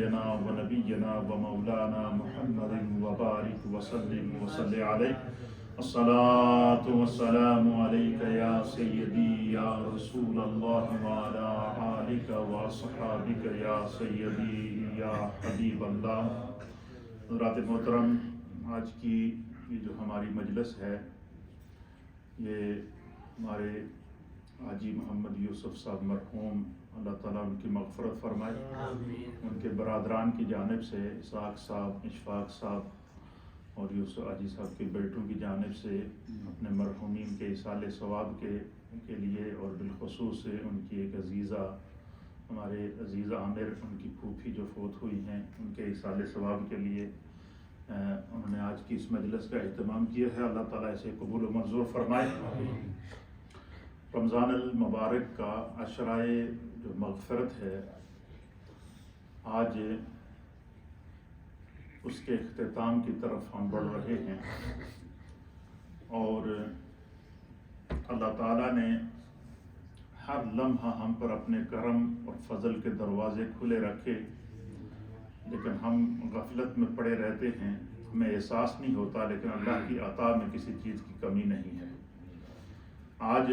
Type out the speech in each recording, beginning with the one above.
سيدنا ونبينا ومولانا محمد وبارك وسلم وصل عليه الصلاة والسلام عليك يا سيدي يا رسول الله وعلى آلك وصحابك يا سيدي يا حبیب اللہ۔ حضرات محترم، آج کی یہ جو ہماری مجلس ہے یہ ہمارے حاجی محمد یوسف صاحب مرحوم، اللہ تعالیٰ ان کی مغفرت فرمائے، ان کے برادران کی جانب سے اسحاق صاحب، اشفاق صاحب اور یوسف حاجی صاحب کے بیٹوں کی جانب سے اپنے مرحومین کے ایصال ثواب کے لیے، اور بالخصوص سے ان کی ایک عزیزہ، ہمارے عزیز عامر، ان کی پھوپھی جو فوت ہوئی ہیں، ان کے ایصال ثواب کے لیے انہوں نے آج کی اس مجلس کا اہتمام کیا ہے۔ اللہ تعالیٰ اسے قبول و منظور فرمائے۔ رمضان المبارک کا عشرۂ جو مغفرت ہے، آج اس کے اختتام کی طرف ہم بڑھ رہے ہیں، اور اللہ تعالیٰ نے ہر لمحہ ہم پر اپنے کرم اور فضل کے دروازے کھلے رکھے، لیکن ہم غفلت میں پڑے رہتے ہیں، ہمیں احساس نہیں ہوتا، لیکن اللہ کی عطا میں کسی چیز کی کمی نہیں ہے۔ آج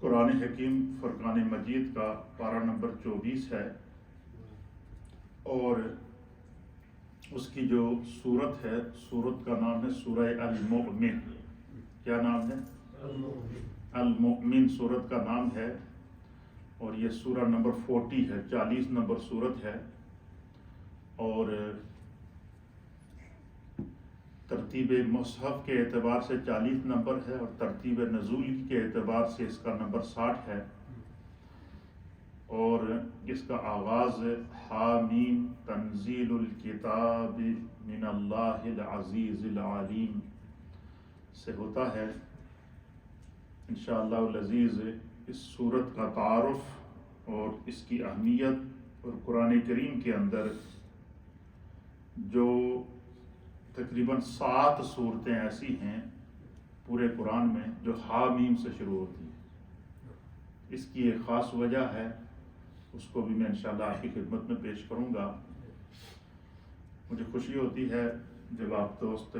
قرآن حکیم فرقان مجید کا پارہ نمبر 24 ہے، اور اس کی جو سورت ہے، سورت کا نام ہے سورہ المؤمن۔ کیا نام ہے؟ المؤمن سورت کا نام ہے، اور یہ سورہ نمبر 40 ہے، 40 نمبر سورت ہے، اور ترتیب مصحف کے اعتبار سے 40 نمبر ہے، اور ترتیب نزول کے اعتبار سے اس کا نمبر 60 ہے، اور اس کا آغاز حامیم تنزیل الکتاب من اللہ العزیز العلیم سے ہوتا ہے۔ انشاءاللہ العزیز اس سورت کا تعارف اور اس کی اہمیت، اور قرآن کریم کے اندر جو تقریباً 7 صورتیں ایسی ہیں پورے قرآن میں جو حامیم سے شروع ہوتی ہیں، اس کی ایک خاص وجہ ہے، اس کو بھی میں انشاءاللہ آپ کی خدمت میں پیش کروں گا۔ مجھے خوشی ہوتی ہے جب آپ دوست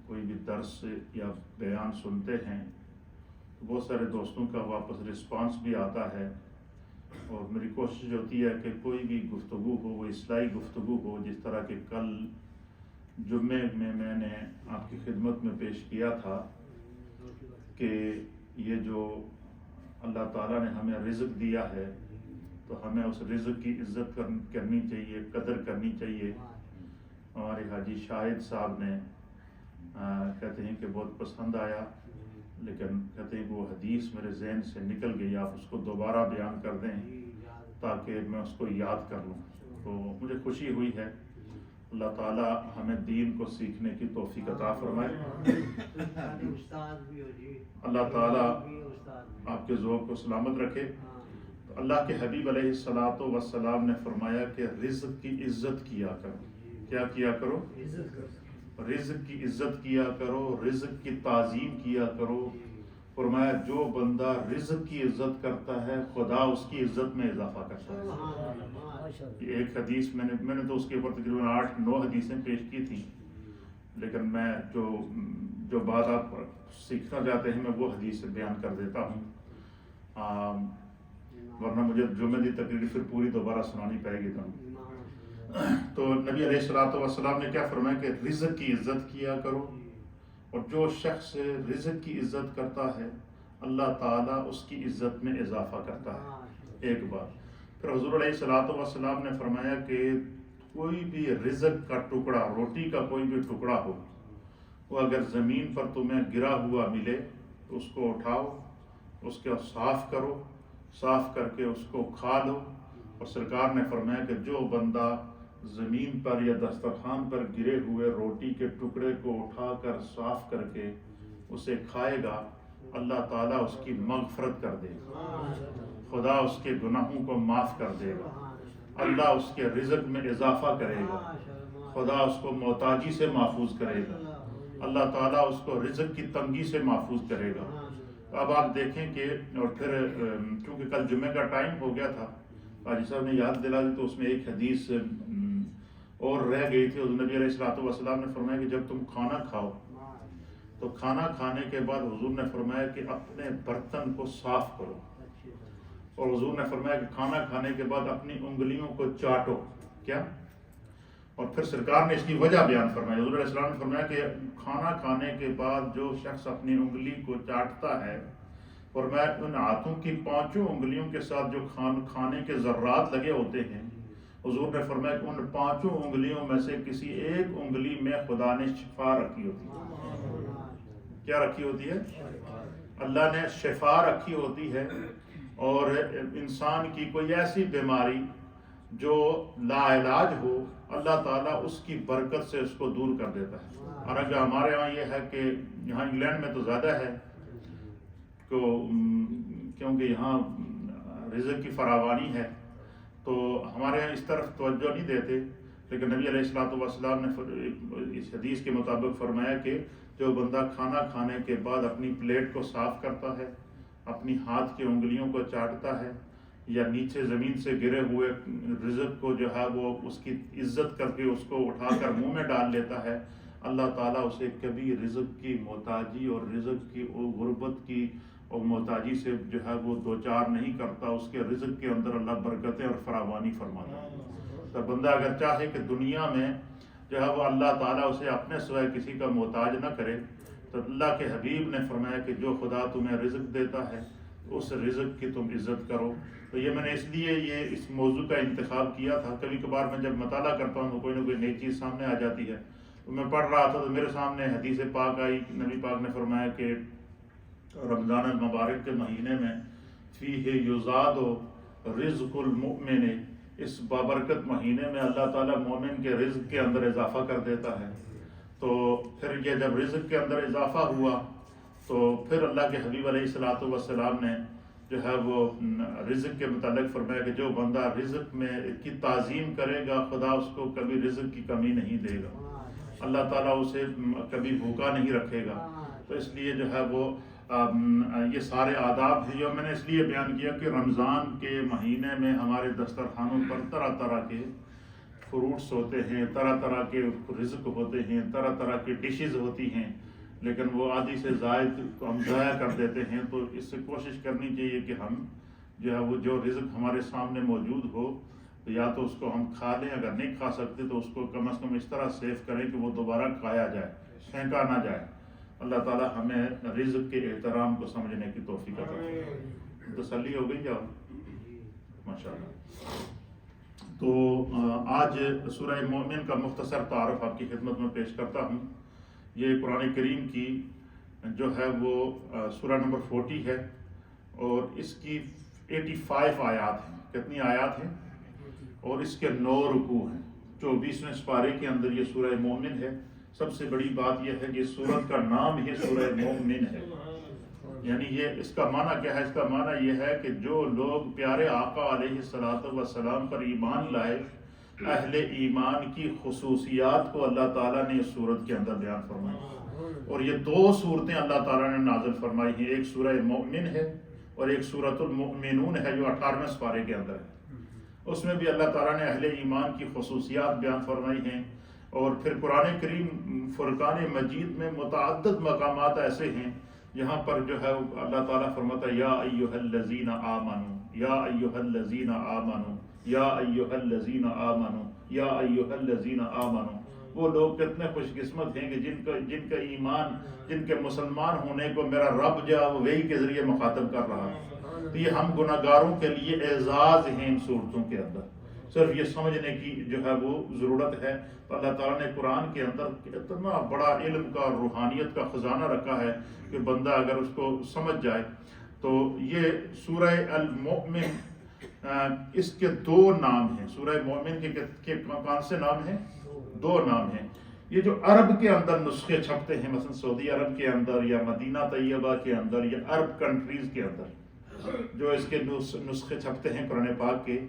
کوئی بھی درس یا بیان سنتے ہیں تو بہت سارے دوستوں کا واپس رسپانس بھی آتا ہے، اور میری کوشش ہوتی ہے کہ کوئی بھی گفتگو ہو وہ اصلاحی گفتگو ہو، جس طرح کہ کل جمعے میں نے آپ کی خدمت میں پیش کیا تھا کہ یہ جو اللہ تعالیٰ نے ہمیں رزق دیا ہے تو ہمیں اس رزق کی عزت کرنی چاہیے، قدر کرنی چاہیے۔ ہمارے حاجی شاہد صاحب نے کہتے ہیں کہ بہت پسند آیا، لیکن کہتے ہیں کہ وہ حدیث میرے ذہن سے نکل گئی، آپ اس کو دوبارہ بیان کر دیں تاکہ میں اس کو یاد کر لوں۔ تو مجھے خوشی ہوئی ہے، اللہ تعالیٰ ہمیں دین کو سیکھنے کی توفیق عطا فرمائے۔ اللہ تعالیٰ آپ کے ذوق کو سلامت رکھے۔ تو اللہ کے حبیب علیہ السلام نے فرمایا کہ رزق کی عزت کیا کرو۔ کیا کیا کرو؟ رزق کی عزت کیا کرو، رزق کی تعظیم کیا کرو۔ فرمایا جو بندہ رزق کی عزت کرتا ہے خدا اس کی عزت میں اضافہ کرتا ہے۔ ایک حدیث میں نے تو اس کے اوپر تقریباً 8-9 حدیثیں پیش کی تھیں، لیکن میں جو بات آپ سیکھنا چاہتے ہیں میں وہ حدیث بیان کر دیتا ہوں، ورنہ مجھے جمعے کی تقریر پھر پوری دوبارہ سنانی پڑے گی۔ تو نبی علیہ السلام نے کیا فرمایا کہ رزق کی عزت کیا کرو، اور جو شخص رزق کی عزت کرتا ہے اللہ تعالیٰ اس کی عزت میں اضافہ کرتا ہے۔ ایک بات پھر حضور علیہ السلام نے فرمایا کہ کوئی بھی رزق کا ٹکڑا، روٹی کا کوئی بھی ٹکڑا ہو، وہ اگر زمین پر تمہیں گرا ہوا ملے تو اس کو اٹھاؤ، اس کو صاف کرو، صاف کر کے اس کو کھا لو۔ اور سرکار نے فرمایا کہ جو بندہ زمین پر یا دسترخوان پر گرے ہوئے روٹی کے ٹکڑے کو اٹھا کر صاف کر کے اسے کھائے گا اللہ تعالیٰ اس کی مغفرت کر دے گا، خدا اس کے گناہوں کو معاف کر دے گا، اللہ اس کے رزق میں اضافہ کرے گا، خدا اس کو محتاجی سے محفوظ کرے گا، اللہ تعالیٰ اس کو رزق کی تنگی سے محفوظ کرے گا۔ اب آپ دیکھیں کہ اور پھر چونکہ کل جمعے کا ٹائم ہو گیا تھا حاجی صاحب نے یاد دلا دی تو اس میں ایک حدیث اور رہ گئی تھی. حضور نبی علیہ الصلوۃ والسلام نے فرمایا کہ جب تم کھانا کھاؤ تو کھانا کھانے کے بعد حضور نے فرمایا کہ اپنے برتن کو صاف کرو, اور حضور نے فرمایا کہ کھانا کھانے کے بعد اپنی انگلیوں کو چاٹو. کیا؟ اور پھر سرکار نے اس کی وجہ بیان فرمائی. حضور علیہ السلام نے فرمایا کہ کھانا کھانے کے بعد جو شخص اپنی انگلی کو چاٹتا ہے, اور میں ان ہاتھوں کی 5 انگلیوں کے ساتھ جو کھانے کے ذرات لگے ہوتے ہیں, حضور نے فرمایا کہ ان 5 انگلیوں میں سے کسی ایک انگلی میں خدا نے شفا رکھی ہوتی ہے. کیا رکھی ہوتی ہے؟ اللہ نے شفا رکھی ہوتی ہے. اور انسان کی کوئی ایسی بیماری جو لا علاج ہو, اللہ تعالیٰ اس کی برکت سے اس کو دور کر دیتا ہے. اور اگر ہمارے یہاں یہ ہے کہ یہاں انگلینڈ میں تو زیادہ ہے کیونکہ یہاں رزق کی فراوانی ہے, تو ہمارے یہاں اس طرف توجہ نہیں دیتے. لیکن نبی علیہ الصلوۃ والسلام نے اس حدیث کے مطابق فرمایا کہ جو بندہ کھانا کھانے کے بعد اپنی پلیٹ کو صاف کرتا ہے, اپنی ہاتھ کی انگلیوں کو چاٹتا ہے, یا نیچے زمین سے گرے ہوئے رزق کو جو ہے وہ اس کی عزت کر کے اس کو اٹھا کر منہ میں ڈال لیتا ہے, اللہ تعالیٰ اسے کبھی رزق کی محتاجی اور رزق کی غربت کی اور محتاجی سے جو ہے وہ دوچار نہیں کرتا. اس کے رزق کے اندر اللہ برکتیں اور فراوانی فرماتا ہے. تو بندہ اگر چاہے کہ دنیا میں جو ہے وہ اللہ تعالیٰ اسے اپنے سوائے کسی کا محتاج نہ کرے, تو اللہ کے حبیب نے فرمایا کہ جو خدا تمہیں رزق دیتا ہے اس رزق کی تم عزت کرو. تو یہ میں نے اس لیے اس موضوع کا انتخاب کیا تھا. کبھی کبھار میں جب مطالعہ کرتا ہوں تو کوئی نہ کوئی نئی چیز سامنے آ جاتی ہے. تو میں پڑھ رہا تھا تو میرے سامنے حدیث پاک آئی. نبی پاک نے فرمایا کہ رمضان المبارک کے مہینے میں فیہ یزاد رزق المؤمن, اس بابرکت مہینے میں اللہ تعالیٰ مومن کے رزق کے اندر اضافہ کر دیتا ہے. تو پھر یہ جب رزق کے اندر اضافہ ہوا تو پھر اللہ کے حبیب علیہ الصلوۃ والسلام نے جو ہے وہ رزق کے متعلق فرمایا کہ جو بندہ رزق میں کی تعظیم کرے گا خدا اس کو کبھی رزق کی کمی نہیں دے گا, اللہ تعالیٰ اسے کبھی بھوکا نہیں رکھے گا. تو اس لیے جو ہے وہ یہ سارے آداب ہیں جو میں نے اس لیے بیان کیا کہ رمضان کے مہینے میں ہمارے دسترخوانوں پر طرح طرح کے فروٹس ہوتے ہیں, طرح طرح کے رزق ہوتے ہیں, طرح طرح کی ڈشز ہوتی ہیں, لیکن وہ آدھی سے زائد کو ہم ضائع کر دیتے ہیں. تو اس سے کوشش کرنی چاہیے کہ ہم جو ہے وہ جو رزق ہمارے سامنے موجود ہو تو یا تو اس کو ہم کھا لیں, اگر نہیں کھا سکتے تو اس کو کم از کم اس طرح سیو کریں کہ وہ دوبارہ کھایا جائے, پھینکا نہ جائے. اللہ تعالیٰ ہمیں رزق کے احترام کو سمجھنے کی توفیق عطا فرمائے. تسلی ہو گئی کیا؟ ماشاء اللہ. تو آج سورہ مومن کا مختصر تعارف آپ کی خدمت میں پیش کرتا ہوں. یہ قرآن کریم کی جو ہے وہ سورہ نمبر 40 ہے اور اس کی 85 آیات ہیں. کتنی آیات ہیں؟ اور اس کے 9 رکوع ہیں. 24ویں سپارے کے اندر یہ سورہ مومن ہے. سب سے بڑی بات یہ ہے کہ اس سورت کا نام ہی سورہ مومن ہے. یعنی یہ اس کا معنی کیا ہے؟ اس کا معنی یہ ہے کہ جو لوگ پیارے آقا علیہ الصلوۃ والسلام پر ایمان لائے, اہل ایمان کی خصوصیات کو اللہ تعالیٰ نے اس سورت کے اندر بیان فرمائی. اور یہ 2 سورتیں اللہ تعالیٰ نے نازل فرمائی ہیں. ایک سورہ مومن ہے اور ایک سورۃ المؤمنون ہے جو 18ویں سپارے کے اندر ہے. اس میں بھی اللہ تعالیٰ نے اہل ایمان کی خصوصیات بیان فرمائی ہیں. اور پھر قرآن کریم فرقان مجید میں متعدد مقامات ایسے ہیں جہاں پر جو ہے اللہ تعالیٰ فرماتا ہے یا ایھا الذین آمنوا, یا ایھا الذین آمنوا, یا ایھا الذین آمنوا, یا ایھا الذین آمنوا. وہ لوگ کتنے خوش قسمت ہیں کہ جن کا ایمان, جن کے مسلمان ہونے کو میرا رب جو ہے وہ وحی کے ذریعے مخاطب کر رہا ہے. تو یہ ہم گناہ گاروں کے لیے اعزاز ہیں ان صورتوں کے اندر. صرف یہ سمجھنے کی جو ہے وہ ضرورت ہے. تو اللہ تعالیٰ نے قرآن کے اندر اتنا بڑا علم کا اور روحانیت کا خزانہ رکھا ہے کہ بندہ اگر اس کو سمجھ جائے. تو یہ سورہ المؤمن اس کے 2 نام ہیں. سورہ مومن کے کون سے نام ہیں؟ 2 نام ہیں. یہ جو عرب کے اندر نسخے چھپتے ہیں, مثلا سعودی عرب کے اندر یا مدینہ طیبہ کے اندر یا عرب کنٹریز کے اندر جو اس کے نسخے چھپتے ہیں قرآن پاک کے,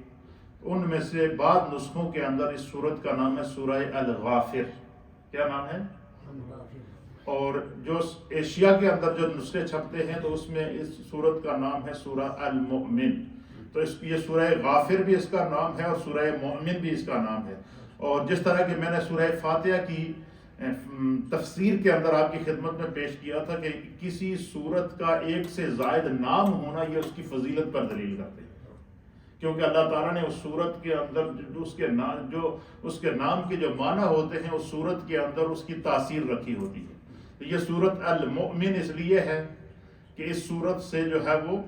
ان میں سے بعض نسخوں کے اندر اس سورت کا نام ہے سورہ الغافر. کیا نام ہے؟ اور جو ایشیا کے اندر جو نسخے چھپتے ہیں تو اس میں اس سورت کا نام ہے سورہ المؤمن. تو یہ سورہ غافر بھی اس کا نام ہے اور سورہ مومن بھی اس کا نام ہے. اور جس طرح کہ میں نے سورہ فاتحہ کی تفسیر کے اندر آپ کی خدمت میں پیش کیا تھا کہ کسی سورت کا ایک سے زائد نام ہونا یہ اس کی فضیلت پر دلیل کرتے ہیں، کیونکہ اللہ تعالیٰ نے اس سورت کے اندر اس کے نام کے جو معنی ہوتے ہیں اس سورت کے اندر اس کی تاثیر رکھی ہوتی ہے. تو یہ سورت المؤمن اس لیے ہے کہ اس سورت سے جو ہے وہ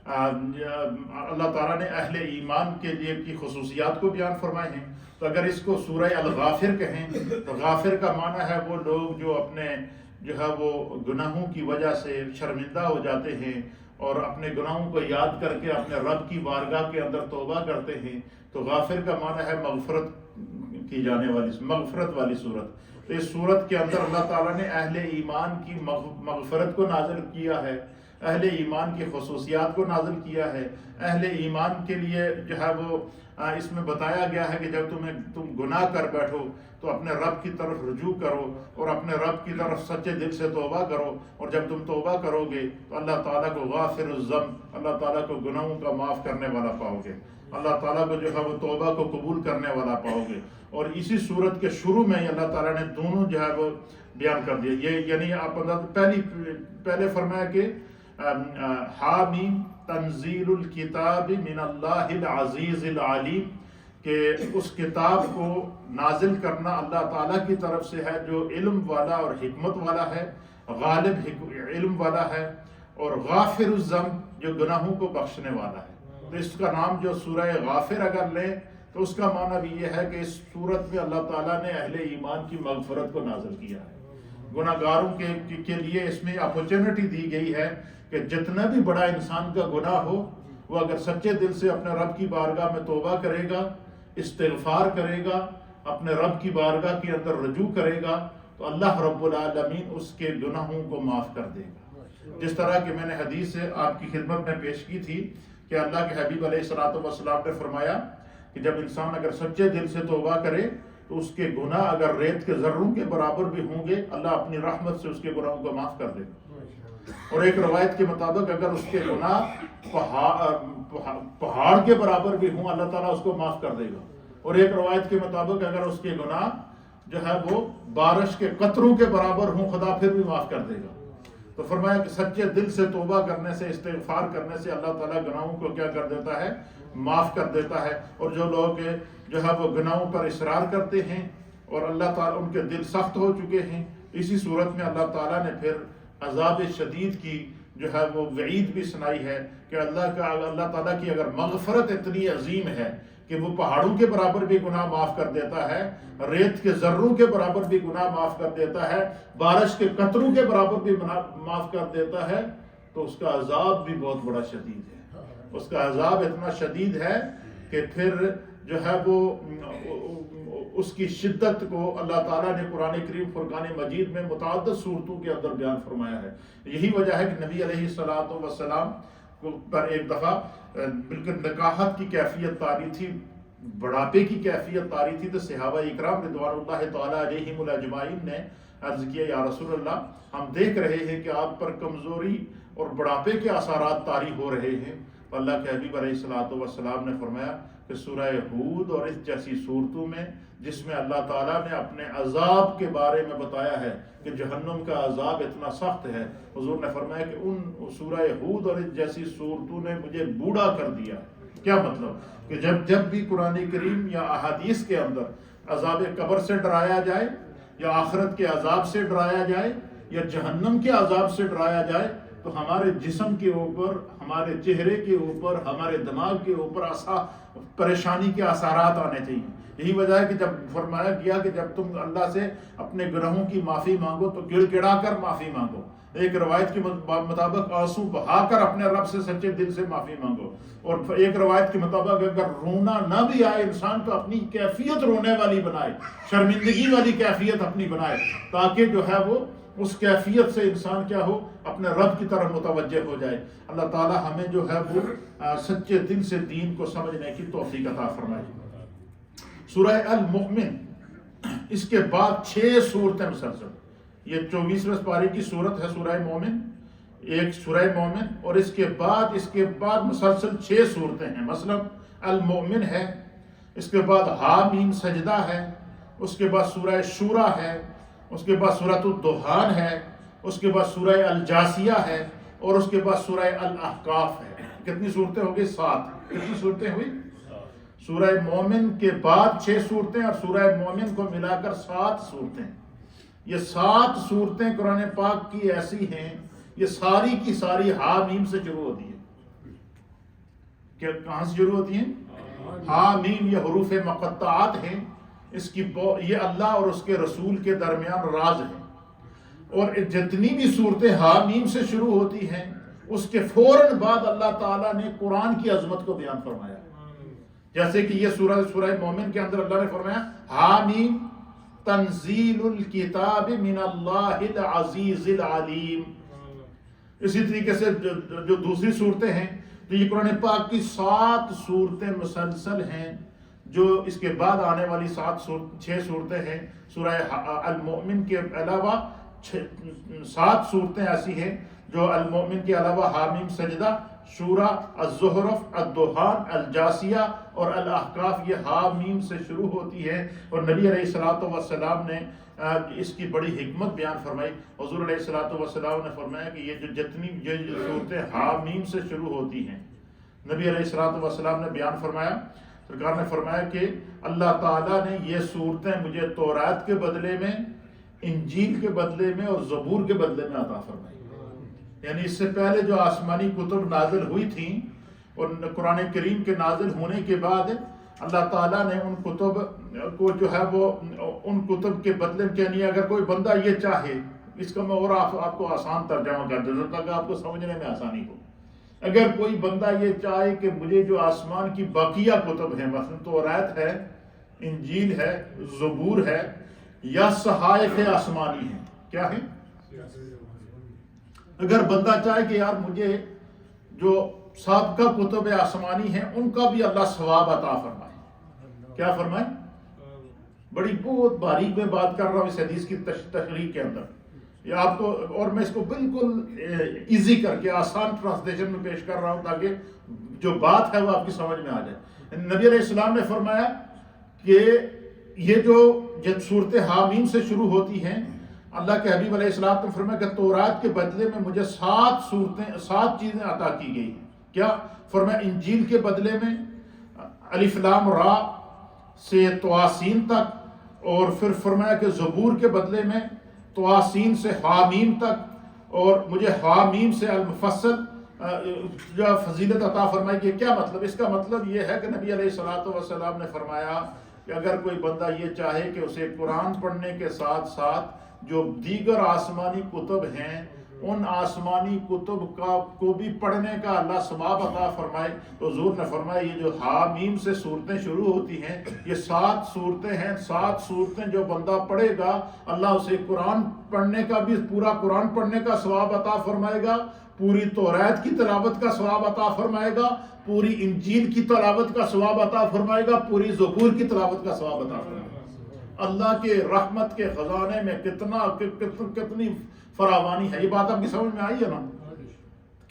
اللہ تعالیٰ نے اہل ایمان کے لیے کی خصوصیات کو بیان فرمائے ہیں. تو اگر اس کو سورہ الغافر کہیں تو غافر کا معنی ہے وہ لوگ جو اپنے جو ہے وہ گناہوں کی وجہ سے شرمندہ ہو جاتے ہیں اور اپنے گناہوں کو یاد کر کے اپنے رب کی بارگاہ کے اندر توبہ کرتے ہیں. تو غافر کا معنی ہے مغفرت کی جانے والی، مغفرت والی صورت. تو اس صورت کے اندر اللہ تعالیٰ نے اہل ایمان کی مغفرت کو نازل کیا ہے، اہل ایمان کی خصوصیات کو نازل کیا ہے. اہل ایمان کے لیے جو ہے وہ اس میں بتایا گیا ہے کہ جب تم گناہ کر بیٹھو تو اپنے رب کی طرف رجوع کرو اور اپنے رب کی طرف سچے دل سے توبہ کرو، اور جب تم توبہ کرو گے تو اللہ تعالیٰ کو غافر الذنب، اللہ تعالیٰ کو گناہوں کا معاف کرنے والا پاؤ گے، اللہ تعالیٰ کو جو ہے وہ توبہ کو قبول کرنے والا پاؤ گے. اور اسی صورت کے شروع میں اللہ تعالیٰ نے دونوں جو ہے وہ بیان کر دیا. یہ یعنی آپ پہلے فرمایا کہ حامیم تنزیل الکتاب من اللہ العزیز العلیم، کہ اس کتاب کو نازل کرنا اللہ تعالیٰ کی طرف سے ہے جو علم والا اور حکمت والا ہے، غالب علم والا ہے، اور غافر الذنب جو گناہوں کو بخشنے والا ہے. تو اس کا نام جو سورہ غافر اگر لیں تو اس کا معنی بھی یہ ہے کہ اس صورت میں اللہ تعالیٰ نے اہل ایمان کی مغفرت کو نازل کیا ہے. گناہ گاروں کے لیے اس میں اپورچونٹی دی گئی ہے کہ جتنا بھی بڑا انسان کا گناہ ہو وہ اگر سچے دل سے اپنے رب کی بارگاہ میں توبہ کرے گا، استغفار کرے گا، اپنے رب کی بارگاہ کے اندر رجوع کرے گا تو اللہ رب العالمین اس کے گناہوں کو معاف کر دے گا. جس طرح کہ میں نے حدیث سے آپ کی خدمت میں پیش کی تھی کہ اللہ کے حبیب علیہ الصلوۃ والسلام نے فرمایا کہ جب انسان اگر سچے دل سے توبہ کرے تو اس کے گناہ اگر ریت کے ذروں کے برابر بھی ہوں گے اللہ اپنی رحمت سے اس کے گناہوں کو معاف کر دے گا. اور ایک روایت کے مطابق اگر اس کے گناہ پہاڑ کے برابر بھی ہوں اللہ تعالیٰ اس کو معاف کر دے گا. اور ایک روایت کے مطابق اگر اس کے گناہ جو ہے وہ بارش کے قطروں کے برابر ہوں خدا پھر بھی معاف کر دے گا. تو فرمایا کہ سچے دل سے توبہ کرنے سے، استغفار کرنے سے اللہ تعالیٰ گناہوں کو کیا کر دیتا ہے؟ معاف کر دیتا ہے. اور جو لوگ جو ہے وہ گناہوں پر اصرار کرتے ہیں اور اللہ تعالیٰ ان کے دل سخت ہو چکے ہیں، اسی صورت میں اللہ تعالیٰ نے پھر عذاب شدید کی جو ہے وہ وعید بھی سنائی ہے کہ اللہ تعالیٰ کی اگر مغفرت اتنی عظیم ہے کہ وہ پہاڑوں کے برابر بھی گناہ معاف کر دیتا ہے، ریت کے ذروں کے برابر بھی گناہ معاف کر دیتا ہے، بارش کے قطروں کے برابر بھی معاف کر دیتا ہے، تو اس کا عذاب بھی بہت بڑا شدید ہے. اس کا عذاب اتنا شدید ہے کہ پھر جو ہے وہ اس کی شدت کو اللہ تعالیٰ نے قرآن کریم فرقان مجید میں متعدد صورتوں کے اندر بیان فرمایا ہے. یہی وجہ ہے کہ نبی علیہ الصلوۃ والسلام پر ایک دفعہ بالکل نکاحت کی کیفیت طاری تھی، بڑھاپے کی کیفیت طاری تھی، تو صحابہ اکرام رضوان اللہ تعالیٰ علیہم الاجمعین نے عرض کیا یا رسول اللہ ہم دیکھ رہے ہیں کہ آپ پر کمزوری اور بڑھاپے کے اثرات طاری ہو رہے ہیں. تو اللہ کے حبیب علیہ الصلوۃ والسلام نے فرمایا کہ سورہ ہود اور اس جیسی صورتوں میں جس میں اللہ تعالیٰ نے اپنے عذاب کے بارے میں بتایا ہے کہ جہنم کا عذاب اتنا سخت ہے، حضور نے فرمایا کہ ان سورہ ہود اور اس جیسی صورتوں نے مجھے بوڑھا کر دیا. کیا مطلب کہ جب بھی قرآن کریم یا احادیث کے اندر عذاب قبر سے ڈرایا جائے یا آخرت کے عذاب سے ڈرایا جائے یا جہنم کے عذاب سے ڈرایا جائے تو ہمارے جسم کے اوپر، ہمارے چہرے کے اوپر، ہمارے دماغ کے اوپر پریشانی کے اثرات آنے چاہیے. یہی وجہ ہے کہ جب فرمایا گیا کہ جب تم اللہ سے اپنے گناہوں کی معافی مانگو تو گڑ گڑا کر معافی مانگو. ایک روایت کے مطابق آنسو بہا کر اپنے رب سے سچے دل سے معافی مانگو. اور ایک روایت کے مطابق اگر رونا نہ بھی آئے انسان تو اپنی کیفیت رونے والی بنائے، شرمندگی والی کیفیت اپنی بنائے، تاکہ جو ہے وہ اس کیفیت سے انسان کیا ہو، اپنے رب کی طرف متوجہ ہو جائے. اللہ تعالی ہمیں جو ہے وہ سچے دل سے دین کو سمجھنے کی توفیق عطا فرمائے. سورہ المؤمن، اس کے بعد 6 صورتیں مسلسل، یہ 24ویں پارے کی صورت ہے سورہ مومن. ایک سورہ مومن، اور اس کے بعد مسلسل 6 صورتیں ہیں. مثلا المومن ہے، اس کے بعد حامیم سجدہ ہے، اس کے بعد سورہ شورا ہے، اس کے بعد سورۃ الدخان ہے، اس کے بعد سورہ الجاسیہ ہے، اور اس کے بعد سورہ الاحقاف ہے. کتنی صورتیں ہو گئی؟ 7. کتنی صورتیں ہوئی؟ سورہ مومن کے بعد 6 صورتیں اور سورہ مومن کو ملا کر 7 صورتیں. یہ 7 صورتیں قرآن پاک کی ایسی ہیں، یہ ساری کی ساری حامیم سے شروع ہوتی ہیں. کہاں سے شروع ہوتی ہیں؟ حامیم. یہ حروف مقطعات ہیں. اس کی یہ اللہ اور اس کے رسول کے درمیان راز ہے. اور جتنی بھی صورتیں حامیم سے شروع ہوتی ہیں، اس کے فوراً بعد اللہ تعالیٰ نے قرآن کی عظمت کو بیان فرمایا. جیسے کہ یہ سورہ مومن کے اندر اللہ نے فرمایا حامیم تنزیل الکتاب من اللہ العزیز العلیم. اسی طریقے سے جو دوسری صورتیں ہیں، تو یہ قرآن پاک کی 7 صورتیں مسلسل ہیں. جو اس کے بعد آنے والی 6 صورتیں ہیں، سورہ المؤمن کے علاوہ 7 صورتیں ایسی ہیں جو المؤمن کے علاوہ حامیم سجدہ، شورا، الزخرف، الدخان، الجاسیہ اور الاحقاف یہ حامیم سے شروع ہوتی ہے. اور نبی علیہ الصلوۃ والسلام نے اس کی بڑی حکمت بیان فرمائی. حضور علیہ الصلوۃ والسلام نے فرمایا کہ یہ جتنی صورتیں حامیم سے شروع ہوتی ہیں، نبی علیہ الصلوۃ والسلام نے بیان فرمایا، سرکار نے فرمایا کہ اللہ تعالیٰ نے یہ صورتیں مجھے تورات کے بدلے میں، انجیل کے بدلے میں اور زبور کے بدلے میں عطا فرمائی. یعنی اس سے پہلے جو آسمانی کتب نازل ہوئی تھیں اور قرآن کریم کے نازل ہونے کے بعد اللہ تعالیٰ نے ان کتب کو جو ہے وہ ان کتب کے بدلے میں، یعنی اگر کوئی بندہ یہ چاہے، اس کا میں اور آپ کو آسان ترجمہ کر دیتا تاکہ آپ کو سمجھنے میں آسانی ہو. اگر کوئی بندہ یہ چاہے کہ مجھے جو آسمان کی باقیہ کتب ہیں، مثلا تورات ہے، انجیل ہے، زبور ہے، یا صحائف آسمانی ہیں، کیا ہے؟ اگر بندہ چاہے کہ یار مجھے جو سابقہ کتب آسمانی ہیں ان کا بھی اللہ ثواب عطا فرمائے، کیا فرمائے؟ بڑی بہت باریک میں بات کر رہا ہوں اس حدیث کی تشریح کے اندر، یہ آپ کو، اور میں اس کو بالکل ایزی کر کے آسان ٹرانسلیشن میں پیش کر رہا ہوں تاکہ جو بات ہے وہ آپ کی سمجھ میں آ جائے. نبی علیہ السلام نے فرمایا کہ یہ جو صورت حامیم سے شروع ہوتی ہیں، اللہ کے حبیب علیہ السلام نے فرمایا کہ تورات کے بدلے میں مجھے 7 چیزیں عطا کی گئی ہیں. کیا فرمایا؟ انجیل کے بدلے میں الف لام را سے تواسین تک، اور پھر فرمایا کہ زبور کے بدلے میں تواسین سے حامیم تک، اور مجھے حامیم سے المفصل جو فضیلت عطا فرمائی. کہ کیا مطلب؟ اس کا مطلب یہ ہے کہ نبی علیہ الصلوۃ والسلام نے فرمایا کہ اگر کوئی بندہ یہ چاہے کہ اسے قرآن پڑھنے کے ساتھ ساتھ جو دیگر آسمانی کتب ہیں ان آسمانی کتب کو بھی پڑھنے کا اللہ ثواب عطا فرمائے، تو حضور نے فرمایا یہ جو حامیم سے صورتیں شروع ہوتی ہیں یہ 7 صورتیں ہیں. 7 صورتیں جو بندہ پڑھے گا اللہ اسے قرآن پڑھنے کا بھی، پورا قرآن پڑھنے کا ثواب عطا فرمائے گا، پوری تورات کی تلاوت کا ثواب عطا فرمائے گا، پوری انجیل کی تلاوت کا ثواب عطا فرمائے گا، پوری زبور کی تلاوت کا ثواب عطا فرمائے گا. اللہ کے رحمت کے خزانے میں کتنی فراوانی ہے. یہ بات آپ کی سمجھ میں آئی ہے نا؟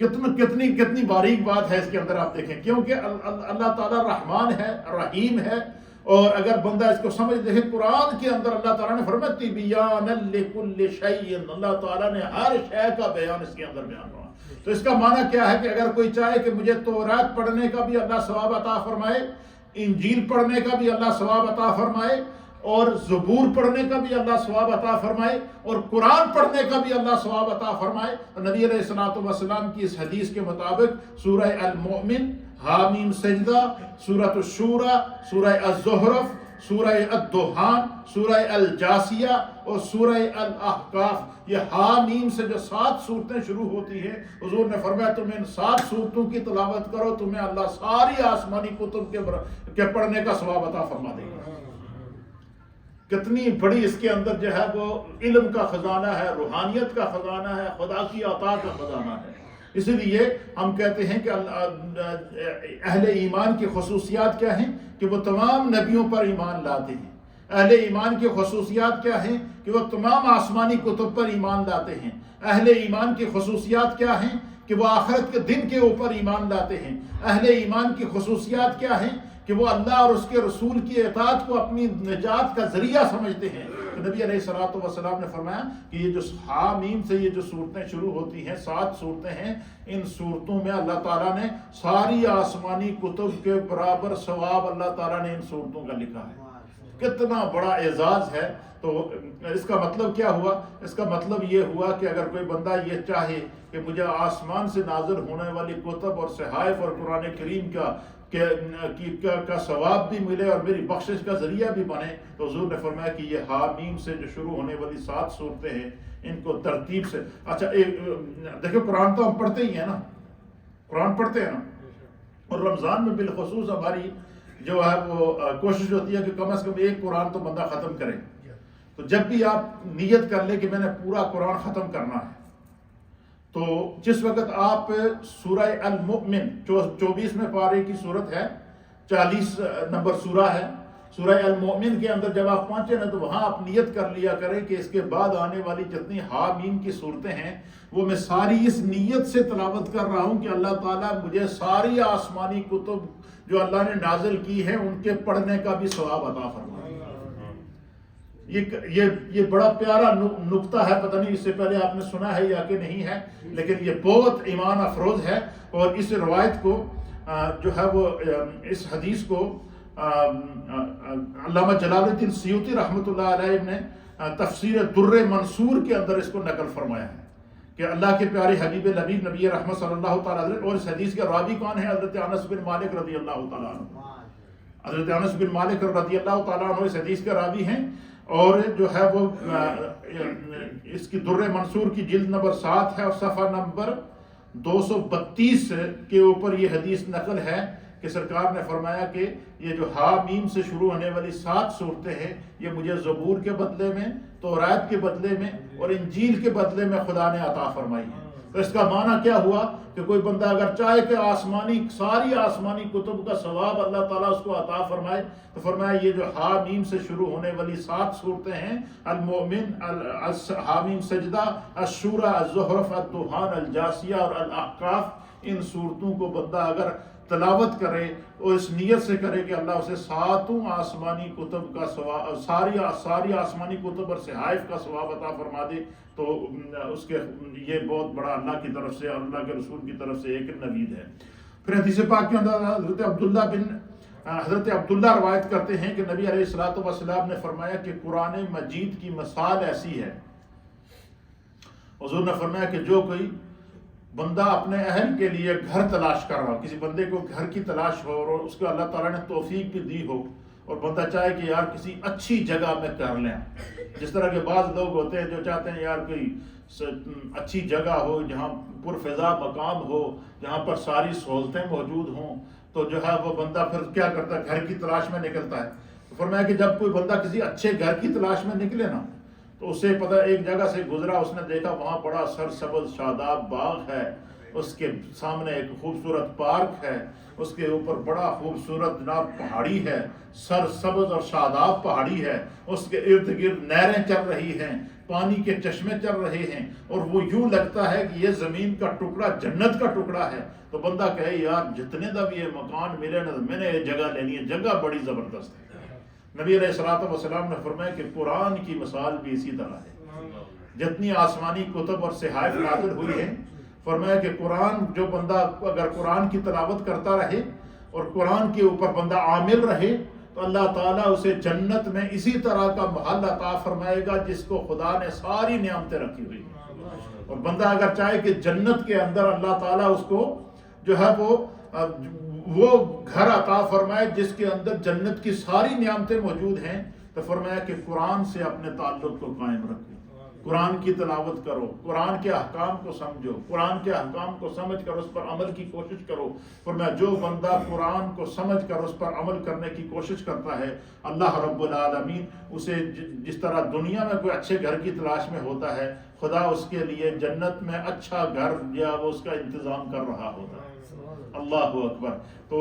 کتنی باریک بات ہے اس کے اندر. آپ دیکھیں کیونکہ اللہ تعالیٰ رحمان ہے، رحیم ہے، اور اگر بندہ اس کو سمجھ دیکھے، قرآن کے اندر اللہ تعالیٰ نے فرمایا تبیانا لکل شیء، اللہ تعالیٰ نے ہر شے کا بیان اس کے اندر بیان کرا. تو اس کا معنی کیا ہے کہ اگر کوئی چاہے کہ مجھے تورات پڑھنے کا بھی اللہ ثواب عطا فرمائے، انجیل پڑھنے کا بھی اللہ ثواب عطا فرمائے، اور زبور پڑھنے کا بھی اللہ ثواب عطا فرمائے، اور قرآن پڑھنے کا بھی اللہ ثواب عطا فرمائے، نبی علیہ الصلوۃ والسلام کی اس حدیث کے مطابق سورہ المؤمن، حامیم سجدہ، سورۃ الشورى، سورہ الزخرف، سورہ الدخان، سورہ الجاسیہ اور سورہ الاحقاف، یہ حامیم سے جو 7 صورتیں شروع ہوتی ہیں، حضور نے فرمایا تم ان 7 صورتوں کی تلاوت کرو، تمہیں اللہ ساری آسمانی کتب کے پڑھنے کا ثواب عطا فرما دے گا. کتنی بڑی اس کے اندر جو ہے وہ علم کا خزانہ ہے، روحانیت کا خزانہ ہے، خدا کی عطا کا خزانہ ہے. اسی لیے ہم کہتے ہیں کہ اہل ایمان کی خصوصیات کیا ہیں کہ وہ تمام نبیوں پر ایمان لاتے ہیں. اہل ایمان کی خصوصیات کیا ہیں کہ وہ تمام آسمانی کتب پر ایمان لاتے ہیں. اہل ایمان کی خصوصیات کیا ہیں کہ وہ آخرت کے دن کے اوپر ایمان لاتے ہیں. اہل ایمان کی خصوصیات کیا ہیں کہ وہ اللہ اور اس کے رسول کی اطاعت کو اپنی نجات کا ذریعہ سمجھتے ہیں. تو نبی علیہ الصلوۃ والسلام نے فرمایا کہ یہ جو حامیم سے یہ جو صورتیں شروع ہوتی ہیں 7 صورتیں ہیں, ان صورتوں میں اللہ تعالیٰ نے ساری آسمانی کتب کے برابر ثواب اللہ تعالیٰ نے ان صورتوں کا لکھا ہے. کتنا بڑا اعزاز ہے. تو اس کا مطلب کیا ہوا؟ اس کا مطلب یہ ہوا کہ اگر کوئی بندہ یہ چاہے کہ مجھے آسمان سے نازل ہونے والی کتب اور صحائف اور قرآن کریم کا ثواب بھی ملے اور میری بخشش کا ذریعہ بھی بنے, تو حضور نے فرمایا کہ یہ حامیم سے جو شروع ہونے والی 7 صورتیں ہیں ان کو ترتیب سے. اچھا دیکھو قرآن تو ہم پڑھتے ہی ہیں نا, قرآن پڑھتے ہیں نا, اور رمضان میں بالخصوص ہماری جو ہے وہ کوشش ہوتی ہے کہ کم از کم ایک قرآن تو بندہ ختم کرے. تو جب بھی آپ نیت کر لیں کہ میں نے پورا قرآن ختم کرنا ہے, تو جس وقت آپ سورہ المؤمن 24ویں پارے کی صورت ہے, 40 نمبر سورہ ہے, سورہ المؤمن کے اندر جب آپ پہنچے نا تو وہاں آپ نیت کر لیا کریں کہ اس کے بعد آنے والی جتنی حامیم کی صورتیں ہیں وہ میں ساری اس نیت سے تلاوت کر رہا ہوں کہ اللہ تعالیٰ مجھے ساری آسمانی کتب جو اللہ نے نازل کی ہیں ان کے پڑھنے کا بھی ثواب عطا فرمائے. یہ بڑا پیارا نکتہ ہے, پتہ نہیں اس سے پہلے آپ نے سنا ہے یا کہ نہیں ہے, لیکن یہ بہت ایمان افروز ہے. اور اس روایت کو جو ہے وہ اس حدیث کو علامہ جلال الدین سیوطی رحمۃ اللہ علیہ نے تفسیر در منصور کے اندر اس کو نقل فرمایا ہے کہ اللہ کے پیارے حبیب لبیب نبی رحمت صلی اللہ تعالیٰ علیہ. اور اس حدیث کے راوی کون ہے؟ حضرت انس بن مالک رضی اللہ تعالیٰ عنہ. حضرت انس بن مالک رضی اللہ تعالیٰ عنہ اس حدیث کے راوی ہیں. اور جو ہے وہ اس کی در منصور کی جلد نمبر 7 ہے اور صفحہ نمبر 232 کے اوپر یہ حدیث نقل ہے کہ سرکار نے فرمایا کہ یہ جو حامیم سے شروع ہونے والی 7 صورتیں ہیں یہ مجھے زبور کے بدلے میں, توراۃ کے بدلے میں اور انجیل کے بدلے میں خدا نے عطا فرمائی ہے. تو اس کا معنی کیا ہوا کہ کوئی بندہ اگر چاہے کہ ساری آسمانی کتب کا ثواب اللہ تعالیٰ اس کو عطا فرمائے, تو فرمایا یہ جو حامیم سے شروع ہونے والی 7 صورتیں ہیں, المؤمن, حامیم سجدہ, الشورى, الزخرف, الدخان, الجاثیہ اور الاحقاف, ان صورتوں کو بندہ اگر تلاوت کرے اور اس نیت سے کرے کہ اللہ اسے 7 آسمانی کتب کا ثواب, ساری آسمانی کتب اور صحائف کا ثواب عطا فرما دے, تو اس کے یہ بہت بڑا اللہ کی طرف سے اور اللہ کے رسول کی طرف سے ایک نوید ہے. پھر حدیث پاک کے اندر حضرت عبداللہ روایت کرتے ہیں کہ نبی علیہ الصلوۃ والسلام نے فرمایا کہ قرآن مجید کی مثال ایسی ہے. حضور نے فرمایا کہ جو کوئی بندہ اپنے اہل کے لیے گھر تلاش کر رہا ہو, کسی بندے کو گھر کی تلاش ہو اور اس کو اللہ تعالیٰ نے توفیق بھی دی ہو, اور بندہ چاہے کہ یار کسی اچھی جگہ میں کر لیں, جس طرح کے بعض لوگ ہوتے ہیں جو چاہتے ہیں یار کوئی اچھی جگہ ہو جہاں پرفضا مقام ہو, جہاں پر ساری سہولتیں موجود ہوں, تو جو ہے وہ بندہ پھر کیا کرتا ہے, گھر کی تلاش میں نکلتا ہے. تو فرمایا کہ جب کوئی بندہ کسی اچھے گھر کی تلاش میں نکلے نا, تو اسے پتہ ایک جگہ سے گزرا, اس نے دیکھا وہاں بڑا سرسبز شاداب باغ ہے, اس کے سامنے ایک خوبصورت پارک ہے, اس کے اوپر بڑا خوبصورت جناب پہاڑی ہے, سرسبز اور شاداب پہاڑی ہے, اس کے ارد گرد نہریں چل رہی ہیں, پانی کے چشمے چل رہے ہیں, اور وہ یوں لگتا ہے کہ یہ زمین کا ٹکڑا جنت کا ٹکڑا ہے. تو بندہ کہے یار جتنے دا بھی یہ مکان ملے نا میں نے یہ جگہ لینی ہے, جگہ بڑی زبردست ہے. نبی علیہ الصلوۃ والسلام نے فرمایا کہ قرآن کی مثال بھی اسی طرح ہے. جتنی آسمانی کتب اور صحائف نازل ہوئی ہیں, فرمایا کہ قرآن جو بندہ اگر قرآن کی تلاوت کرتا رہے اور قرآن کے اوپر بندہ عامل رہے, تو اللہ تعالیٰ اسے جنت میں اسی طرح کا محل عطا فرمائے گا جس کو خدا نے ساری نعمتیں رکھی ہوئی ہیں. اور بندہ اگر چاہے کہ جنت کے اندر اللہ تعالیٰ اس کو جو ہے وہ گھر عطا فرمائے جس کے اندر جنت کی ساری نعمتیں موجود ہیں, تو فرمایا کہ قرآن سے اپنے تعلق کو قائم رکھو, قرآن کی تلاوت کرو, قرآن کے احکام کو سمجھو, قرآن کے احکام کو سمجھ کر اس پر عمل کی کوشش کرو. فرمایا جو بندہ قرآن کو سمجھ کر اس پر عمل کرنے کی کوشش کرتا ہے, اللہ رب العالمین اسے جس طرح دنیا میں کوئی اچھے گھر کی تلاش میں ہوتا ہے, خدا اس کے لیے جنت میں اچھا گھر یا وہ اس کا انتظام کر رہا ہوتا ہے. اللہ اکبر. تو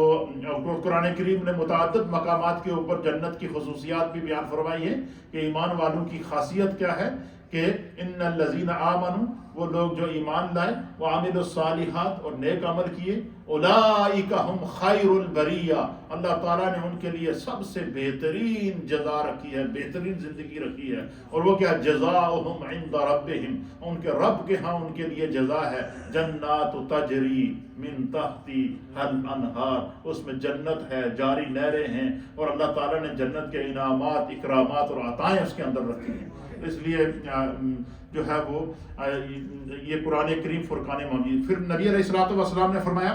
قرآن کریم نے متعدد مقامات کے اوپر جنت کی خصوصیات بھی بیان فرمائی ہے کہ ایمان والوں کی خاصیت کیا ہے کہ ان الذین آمنوا، وہ لوگ جو ایمان لائے، وعملوا الصالحات، اور نیک عمل کیے، اولئک ہم خیر البریہ، اللہ تعالیٰ نے ان کے لیے سب سے بہترین جزا رکھی ہے، بہترین زندگی رکھی ہے. اور وہ کیا؟ جزاؤہم عند ربہم، ان کے رب کے ہاں ان کے لیے جزا ہے جنات تجری من تحتی الانہار، اس میں جنت ہے، جاری نہریں ہیں، اور اللہ تعالیٰ نے جنت کے انعامات، اکرامات اور عطائیں اس کے اندر رکھی ہیں. اس لیے جو ہے وہ یہ قرآن کریم فرقان مجید. پھر نبی علیہ الصلوۃ والسلام نے فرمایا،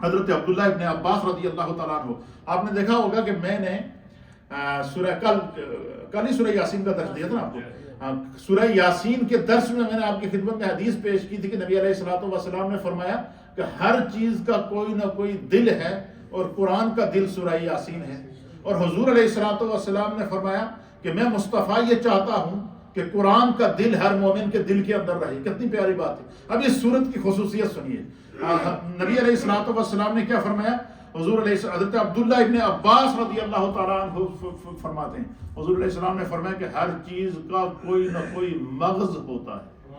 حضرت عبداللہ ابن عباس رضی اللہ تعالیٰ عنہ، آپ نے دیکھا ہوگا کہ میں نے سورہ کل ہی سورہ یاسین کا درس دیا تھا نا آپ کو. سورہ یاسین کے درس میں نے آپ کی خدمت میں حدیث پیش کی تھی کہ نبی علیہ الصلوۃ والسلام نے فرمایا کہ ہر چیز کا کوئی نہ کوئی دل ہے، اور قرآن کا دل سورہ یاسین ہے. اور حضور علیہ الصلوۃ والسلام نے فرمایا کہ میں مصطفیٰ یہ چاہتا ہوں کہ قرآن کا دل ہر مومن کے دل کے اندر رہے. کتنی پیاری بات ہے. اب اس سورت کی خصوصیت سنیے. نبی علیہ الصلوۃ والسلام نے کیا فرمایا؟ حضور علیہ حضرت عبداللہ ابن عباس رضی اللہ تعالیٰ عنہ فرماتے ہیں، حضور علیہ السلام نے فرمایا کہ ہر چیز کا کوئی نہ کوئی مغز ہوتا ہے.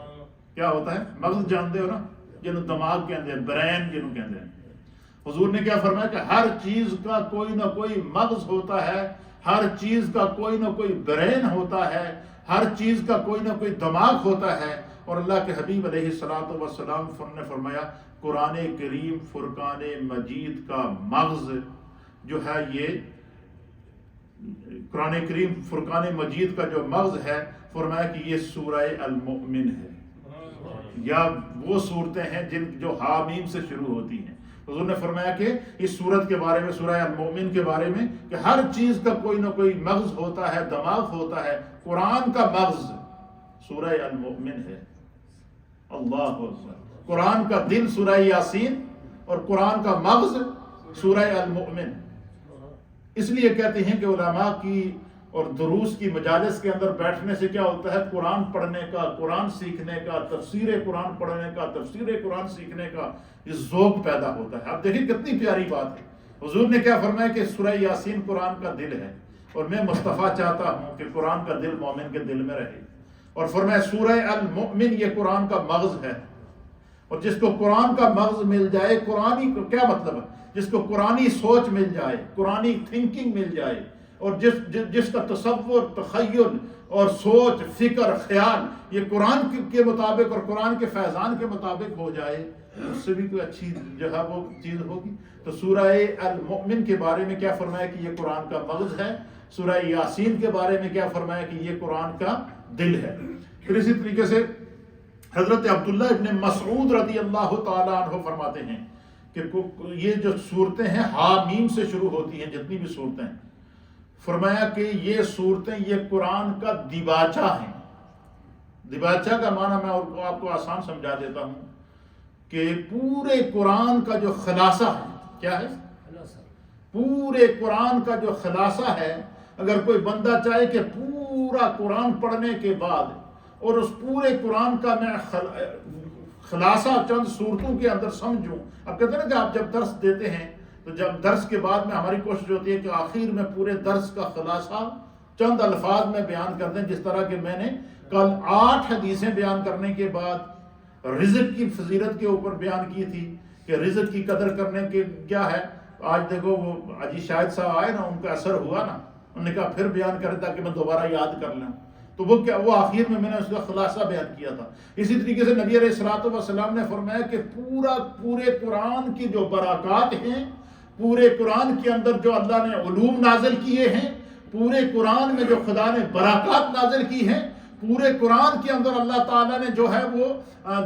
کیا ہوتا ہے؟ مغز جانتے ہو نا، جنہوں دماغ کہتے ہیں، برین جنہوں کہتے ہیں. حضور نے کیا فرمایا کہ ہر چیز کا کوئی نہ کوئی مغز ہوتا ہے، ہر چیز کا کوئی نہ کوئی برین ہوتا ہے، ہر چیز کا کوئی نہ کوئی دماغ ہوتا ہے. اور اللہ کے حبیب علیہ الصلوۃ والسلام نے فرمایا قرآن کریم فرقان مجید کا مغز جو ہے، یہ قرآن کریم فرقان مجید کا جو مغز ہے، فرمایا کہ یہ سورہ المؤمن ہے، یا وہ صورتیں ہیں جو حامیم سے شروع ہوتی ہیں. حضور نے فرمایا کہ اس سورت کے بارے میں، سورہ المؤمن کے بارے میں، کہ ہر چیز کا کوئی نہ کوئی مغز ہوتا ہے، دماغ ہوتا ہے. قرآن کا مغز سورہ المؤمن ہے. اللہ اکبر. قرآن کا دل سورہ یاسین اور قرآن کا مغز سورہ المؤمن. اس لیے کہتے ہیں کہ علماء کی اور دروس کی مجالس کے اندر بیٹھنے سے کیا ہوتا ہے؟ قرآن پڑھنے کا، قرآن سیکھنے کا، تفسیر قرآن پڑھنے کا، تفسیر قرآن سیکھنے کا یہ ذوق پیدا ہوتا ہے. آپ دیکھیں کتنی پیاری بات ہے. حضور نے کیا فرمایا کہ سورہ یاسین قرآن کا دل ہے، اور میں مصطفیٰ چاہتا ہوں کہ قرآن کا دل مومن کے دل میں رہے. اور فرمایا سورہ المؤمن یہ قرآن کا مغز ہے. اور جس کو قرآن کا مغز مل جائے، قرآنی کو کیا مطلب ہے؟ جس کو قرآنی سوچ مل جائے، قرآنی تھنکنگ مل جائے، اور جس کا تصور، تخیل اور سوچ، فکر، خیال یہ قرآن کے مطابق اور قرآن کے فیضان کے مطابق ہو جائے، اس سے بھی کوئی اچھی جو ہے وہ چیز ہوگی. تو سورہ المؤمن کے بارے میں کیا فرمایا کہ یہ قرآن کا مغز ہے. سورہ یاسین کے بارے میں کیا فرمایا کہ یہ قرآن کا دل ہے. پھر اسی طریقے سے حضرت عبداللہ ابن مسعود رضی اللہ تعالیٰ عنہ فرماتے ہیں کہ یہ جو صورتیں ہیں حامیم سے شروع ہوتی ہیں، جتنی بھی صورتیں، فرمایا کہ یہ صورتیں یہ قرآن کا دیباچہ ہیں. دیباچہ کا معنی میں آپ کو آسان سمجھا دیتا ہوں کہ پورے قرآن کا جو خلاصہ ہے، کیا ہے؟ پورے قرآن کا جو خلاصہ ہے. اگر کوئی بندہ چاہے کہ پورا قرآن پڑھنے کے بعد اور اس پورے قرآن کا میں خلاصہ چند صورتوں کے اندر سمجھوں. اب کہتے ہیں نا کہ آپ جب درس دیتے ہیں تو جب درس کے بعد میں ہماری کوشش ہوتی ہے کہ آخر میں پورے درس کا خلاصہ چند الفاظ میں بیان کر دیں. جس طرح کہ میں نے کل 8 حدیثیں بیان کرنے کے بعد رزق کی فضیلت کے اوپر بیان کی تھی کہ رزق کی قدر کرنے کے کیا ہے. آج دیکھو وہ حاجی شاہد صاحب آئے نا، ان کا اثر ہوا نا، انہوں نے کہا پھر بیان کریں تاکہ میں دوبارہ یاد کر لوں. تو وہ آخر میں نے اس کا خلاصہ بیان کیا تھا. اسی طریقے سے نبی علیہ الصلوۃ والسلام نے فرمایا کہ پورے قرآن کی جو برکات ہیں، پورے قرآن کے اندر جو اللہ نے علوم نازل کیے ہیں، پورے قرآن میں جو خدا نے برکات نازل کی ہیں، پورے قرآن کے اندر اللہ تعالیٰ نے جو ہے وہ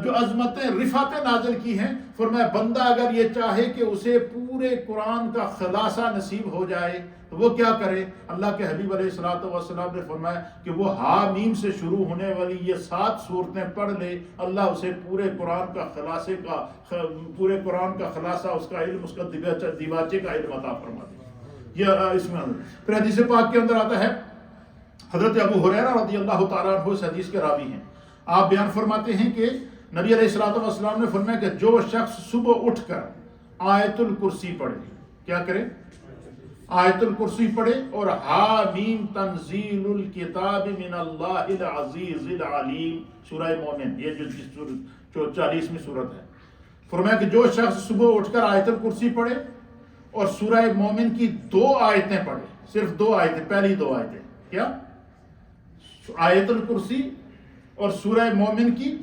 جو عظمتیں، رفعتیں نازل کی ہیں، فرمایا بندہ اگر یہ چاہے کہ اسے پورے قرآن کا خلاصہ نصیب ہو جائے تو وہ کیا کرے؟ اللہ کے حبیب علیہ الصلوۃ والسلام نے فرمایا کہ وہ حامیم سے شروع ہونے والی یہ 7 صورتیں پڑھ لے، اللہ اسے پورے قرآن کا خلاصہ، اس کا علم، اس کا دیباچے کا علم عطا فرما دے. یہ اس میں پھر حدیث پاک کے اندر آتا ہے، حضرت ابو ہریرہ رضی اللہ تعالیٰ عنہ اس حدیث کے راوی ہیں. آپ بیان فرماتے ہیں کہ نبی علیہ الصلوۃ والسلام نے فرمایا کہ جو شخص صبح اٹھ کر آیت الکرسی پڑھے. کیا کرے؟ آیت الکرسی پڑھے. اور حامیم تنزیل الکتاب من اللہ العزیز العلیم سورہ مومن، یہ جو 40ویں سورت ہے. فرمایا کہ جو شخص صبح اٹھ کر آیت الکرسی پڑھے اور سورہ مومن کی 2 آیتیں پڑھے، صرف 2 آیتیں، پہلی 2 آیتیں، کیا؟ آیت الکرسی اور سورہ مومن کی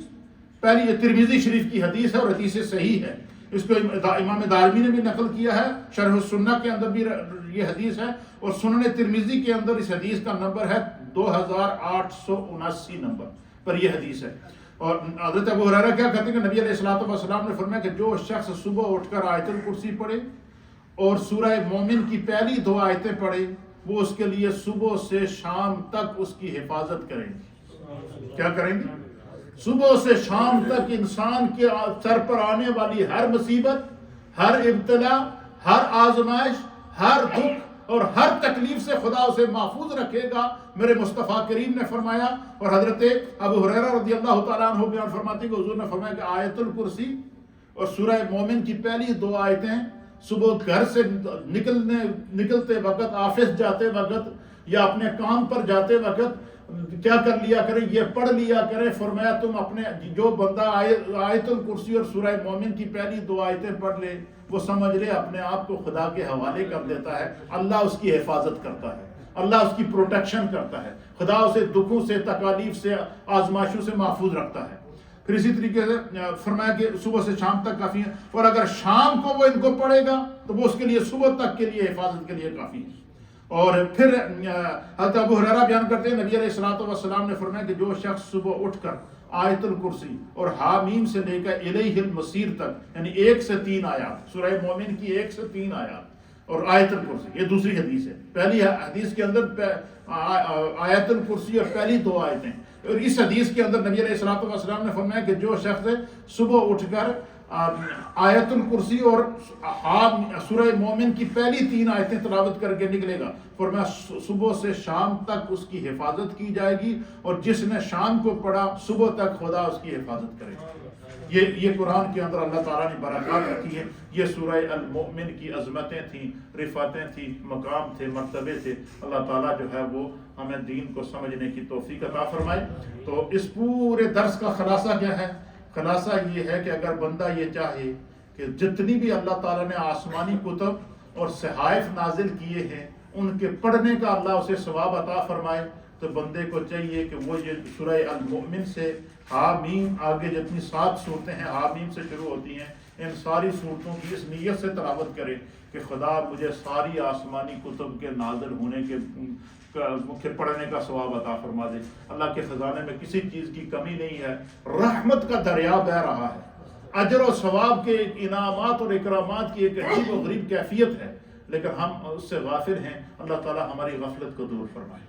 پہلی. یہ ترمذی شریف کی حدیث ہے اور حدیث صحیح ہے. اس کو امام دارمی نے بھی نقل کیا ہے، شرح السنہ کے اندر بھی یہ حدیث ہے، اور سنن ترمذی کے اندر اس حدیث کا نمبر ہے 2879 نمبر پر یہ حدیث ہے. اور حضرت ابو ہریرہ کیا کہتے ہیں کہ نبی علیہ الصلوۃ والسلام نے فرمایا کہ جو شخص صبح اٹھ کر آیت الکرسی پڑھے اور سورہ مومن کی پہلی 2 آیتیں پڑھے، وہ اس کے لیے صبح سے شام تک اس کی حفاظت کریں گے. کیا کریں گے؟ صبح سے شام تک انسان کے سر پر آنے والی ہر مصیبت، ہر ابتلا، ہر آزمائش، ہر دکھ اور ہر تکلیف سے خدا اسے محفوظ رکھے گا. میرے مصطفیٰ کریم نے فرمایا، اور حضرت ابو ہریرہ رضی اللہ تعالیٰ عنہ بیان فرماتے ہیں کہ حضور نے فرمایا کہ آیت الکرسی اور سورہ مومن کی پہلی 2 آیتیں صبح گھر سے نکلتے وقت، آفس جاتے وقت یا اپنے کام پر جاتے وقت کیا کر لیا کریں؟ یہ پڑھ لیا کریں. فرمایا تم اپنے جو بندہ آیت الکرسی اور سورہ مومن کی پہلی 2 آیتیں پڑھ لے، وہ سمجھ لے اپنے آپ کو خدا کے حوالے کر دیتا ہے. اللہ اس کی حفاظت کرتا ہے، اللہ اس کی پروٹیکشن کرتا ہے، خدا اسے دکھوں سے، تکالیف سے، آزمائشوں سے محفوظ رکھتا ہے. پھر اسی طریقے سے فرمایا کہ صبح سے شام تک کافی ہے، اور اگر شام کو وہ ان کو پڑھے گا تو وہ اس کے لیے صبح تک کے لیے حفاظت کے لیے کافی ہے. اور پھر حضرت ابو ہریرہ بیان کرتے ہیں نبی علیہ الصلوۃ والسلام نے فرمایا کہ جو شخص صبح اٹھ کر آیت الکرسی اور حامیم سے لے کر الیہ المصیر تک، یعنی 1 سے 3 آیات، سورہ مومن کی 1 سے 3 آیات اور آیت الکرسی، یہ دوسری حدیث ہے. پہلی حدیث کے اندر آیت الکرسی اور پہلی 2 آیتیں، اور اس حدیث کے اندر نبی علیہ الصلوۃ والسلام نے فرمایا کہ جو شخص صبح اٹھ کر آیت الکرسی اور سورہ مومن کی پہلی 3 آیتیں تلاوت کر کے نکلے گا، فرمایا صبح سے شام تک اس کی حفاظت کی جائے گی، اور جس نے شام کو پڑھا صبح تک خدا اس کی حفاظت کرے گا. یہ قرآن کے اندر اللہ تعالیٰ نے برکات رکھی ہے. یہ سورہ المؤمن کی عظمتیں تھیں، رفعتیں تھیں، مقام تھے، مرتبے تھے. اللہ تعالیٰ جو ہے وہ ہمیں دین کو سمجھنے کی توفیق عطا فرمائے. تو اس پورے درس کا خلاصہ کیا ہے؟ خلاصہ یہ ہے کہ اگر بندہ یہ چاہے کہ جتنی بھی اللہ تعالیٰ نے آسمانی کتب اور صحائف نازل کیے ہیں ان کے پڑھنے کا اللہ اسے ثواب عطا فرمائے، تو بندے کو چاہیے کہ وہ یہ سورہ المؤمن سے حامیم آگے جتنی 7 صورتیں ہیں حامیم سے شروع ہوتی ہیں، ان ساری صورتوں کی اس نیت سے تلاوت کرے کہ خدا مجھے ساری آسمانی کتب کے نازل ہونے کے پڑھنے کا ثواب عطا فرما دے. اللہ کے خزانے میں کسی چیز کی کمی نہیں ہے، رحمت کا دریا بہہ رہا ہے، اجر و ثواب کے انعامات اور اکرامات کی ایک عجیب و غریب کیفیت ہے، لیکن ہم اس سے غافل ہیں. اللہ تعالی ہماری غفلت کو دور فرمائے.